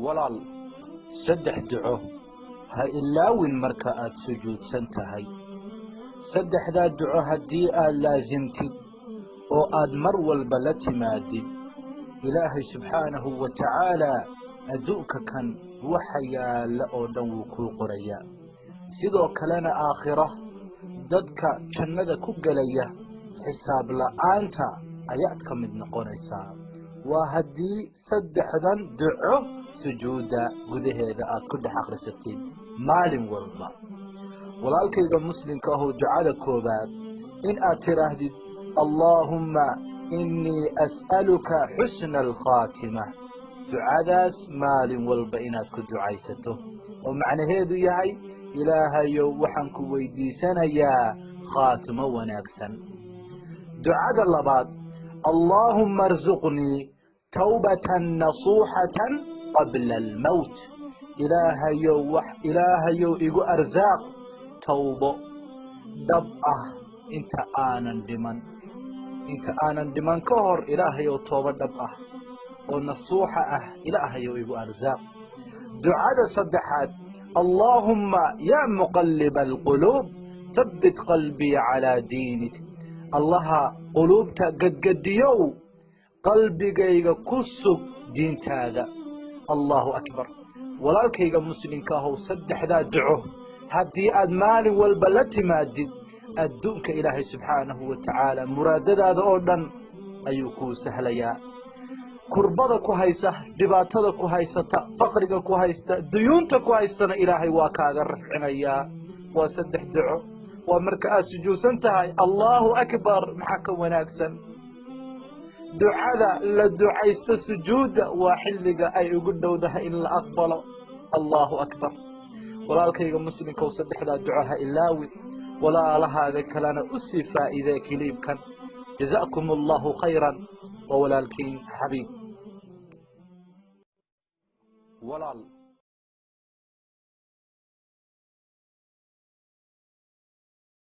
walaal saddex duco ha ilaawin marka aad sujuudsan tahay. saddexdaa duco haddii aad laasimtid oo aad mar walba la timaadid, ilaahay subxaanahu wa tacaalaa adduunka kan waxa yaalla oo dhan wuu kuu qorayaa. sidoo kalena aakhiro dadka jannada ku gelaya xisaab la'aanta ayaad ka mid noqonaysaa. waa haddii saddexdan duco sujuudda gudaheeda aad ku dhex akhrisatid maalin walba. walaalkayga muslimka ahoo ducada koobaad in aad tidhaahdid allaahumma innii as'aluka xusna alkhaatima. ducadaas maalin walba inaad ku ducaysato oo macnaheedu yahay ilaahayow waxaan ku weydiisanayaa khaatimo wanaagsan. ducada labaad allaahumma arzuqnii tawbatan nasuuxatan qabla almowt. ilaahayow igu arsaaq tawbo dhab ah inta aanan dhiman ka hor. ilaahayow toobo dhab ah oo nasuuxa ah ilaahayow igu arsaaq. ducada saddexaad allaahumma yaa muqalliba alquluub habbit qalbii calaa diinik. allaha quluubta gadgadiyow qalbigayga ku sug diintaada. allaahu akbar. walaalkayga muslimka ahow saddexdaa duco haddii aad maalin walba la timaadid, adduunka ilaahay subxaanahu wa tacaala muraadadaada oo dhan ayuu kuu sahlayaa. kurbada ku haysa, dhibaatada ku haysata, faqriga ku haysta, duyuunta ku haystana ilaahay waa kaaga rafcinayaa. waa saddex duco. waa marka aad sujuudsan tahay. allaahu akbar. maxaa ka wanaagsan? ducada la ducaysto sujuudda waa xilliga ay ugu dhowdahay in la aqbalo. allaahu akbar. walaalkayga muslimkow saddexdaa duco ha ilaawin, walaalahaaga kalena u sii faa'iidee kiliibkan. jazaakum allahu khayran. waa walaalkiin xabiib. walaal